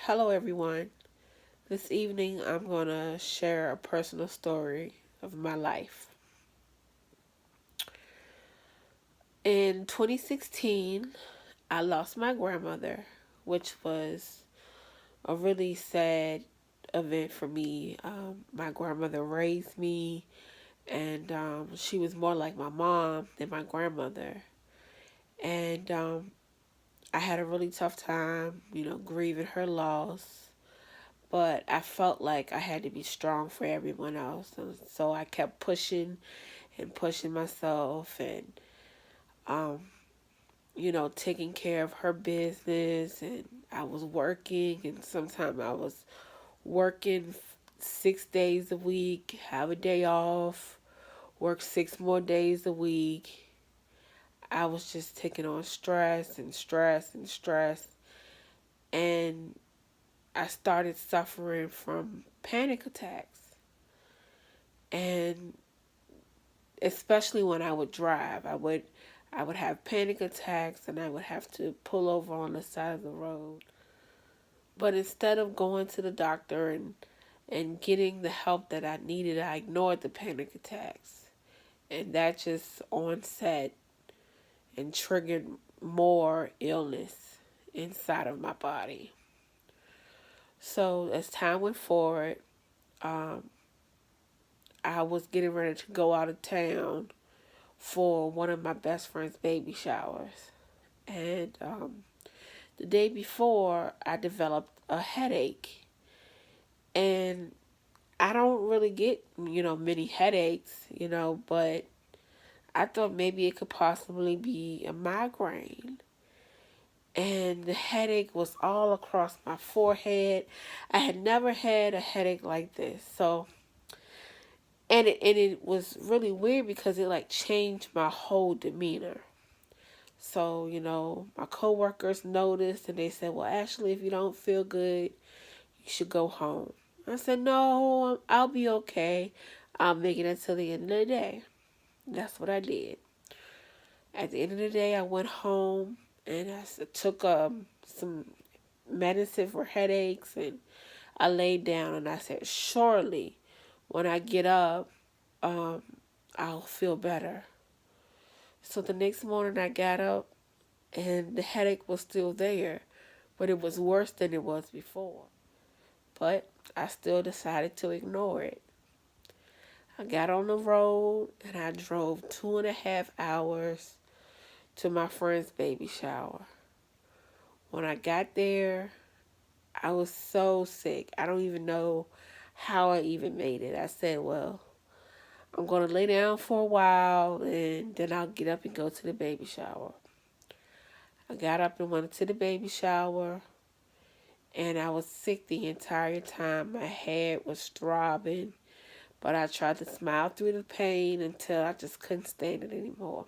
Hello, everyone. This evening, I'm going to share a personal story of my life. In 2016, I lost my grandmother, which was a really sad event for me. My grandmother raised me, and she was more like my mom than my grandmother. And I had a really tough time, grieving her loss. But I felt like I had to be strong for everyone else. And so I kept pushing and pushing myself and, um, taking care of her business. And I was working, and sometimes I was working 6 days a week, have a day off, work 6 more days a week. I was just taking on stress and stress and stress. And I started suffering from panic attacks. And especially when I would drive, I would have panic attacks and I would have to pull over on the side of the road. But instead of going to the doctor and getting the help that I needed, I ignored the panic attacks. And that just onset and triggered more illness inside of my body. So as time went forward, um, I was getting ready to go out of town for one of my best friend's baby showers. And the day before, I developed a headache. And I don't really get, many headaches, but I thought maybe it could possibly be a migraine. And the headache was all across my forehead. I had never had a headache like this. So, and it was really weird because it like changed my whole demeanor. So, my coworkers noticed and they said, well, Ashley, if you don't feel good, you should go home. I said, no, I'll be okay. I'll make it until the end of the day. That's what I did. At the end of the day, I went home and took some medicine for headaches and I laid down and I said, surely when I get up, um, I'll feel better. So the next morning I got up and the headache was still there, but it was worse than it was before. But I still decided to ignore it. I got on the road and I drove 2.5 hours to my friend's baby shower. When I got there, I was so sick. I don't even know how I even made it. I said, well, I'm going to lay down for a while and then I'll get up and go to the baby shower. I got up and went to the baby shower. And I was sick the entire time. My head was throbbing, but I tried to smile through the pain until I just couldn't stand it anymore.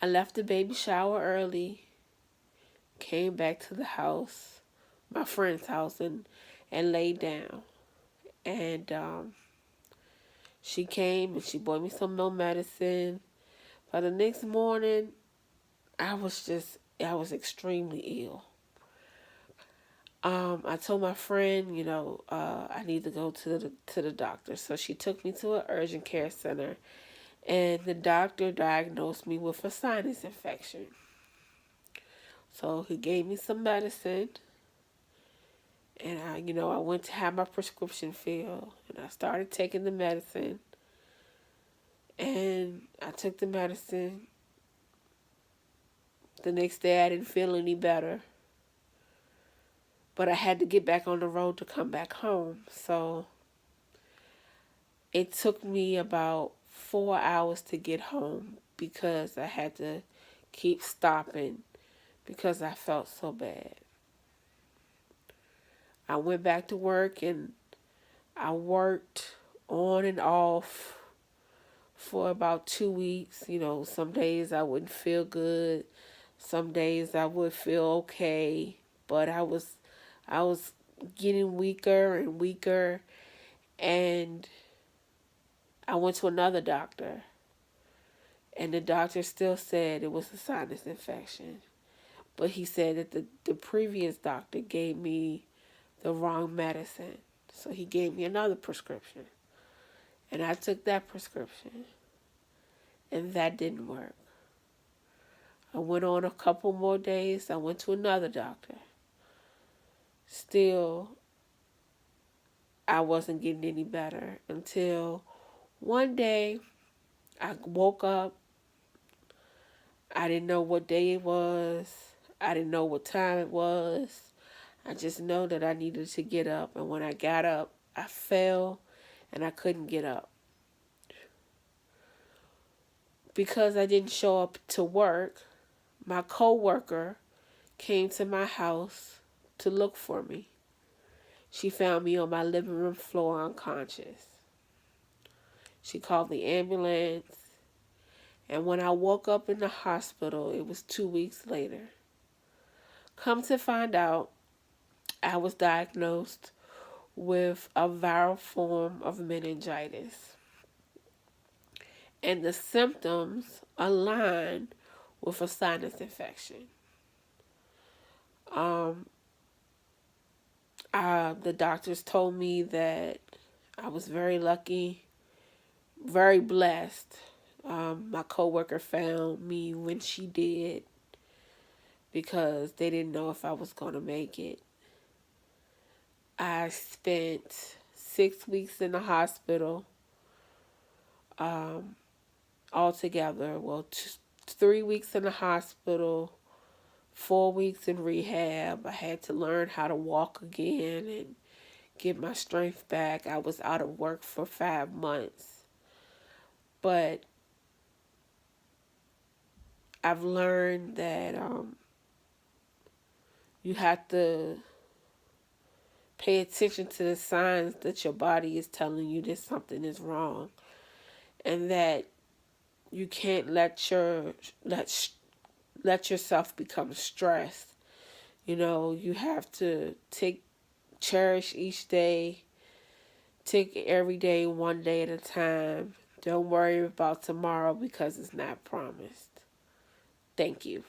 I left the baby shower early, came back to the house, my friend's house, and laid down. And she came and she bought me some more medicine. By the next morning, I was extremely ill. I told my friend, I need to go to the doctor. So she took me to an urgent care center, and the doctor diagnosed me with a sinus infection. So he gave me some medicine, and I went to have my prescription filled, and I started taking the medicine, and I took the medicine. The next day, I didn't feel any better, but I had to get back on the road to come back home. So it took me about 4 hours to get home because I had to keep stopping because I felt so bad. I went back to work and I worked on and off for about 2 weeks. Some days I wouldn't feel good. Some days I would feel okay, but I was getting weaker and weaker, and I went to another doctor, and the doctor still said it was a sinus infection. But he said that the previous doctor gave me the wrong medicine. So he gave me another prescription. And I took that prescription. And that didn't work. I went on a couple more days. I went to another doctor. Still, I wasn't getting any better until one day I woke up. I didn't know what day it was. I didn't know what time it was. I just know that I needed to get up. And when I got up, I fell and I couldn't get up. Because I didn't show up to work, my coworker came to my house to look for me. She found me on my living room floor unconscious. She called the ambulance, and when I woke up in the hospital, it was 2 weeks later. Come to find out, I was diagnosed with a viral form of meningitis. And the symptoms align with a sinus infection. The doctors told me that I was very lucky, very blessed. My coworker found me when she did because they didn't know if I was going to make it. I spent 6 weeks in the hospital altogether. Well, 3 weeks in the hospital, 4 weeks in rehab. I had to learn how to walk again and get my strength back. I was out of work for 5 months. But I've learned that you have to pay attention to the signs that your body is telling you that something is wrong, and that you can't let yourself become stressed. You know, you have to cherish each day, take every day one day at a time. Don't worry about tomorrow because it's not promised. Thank you.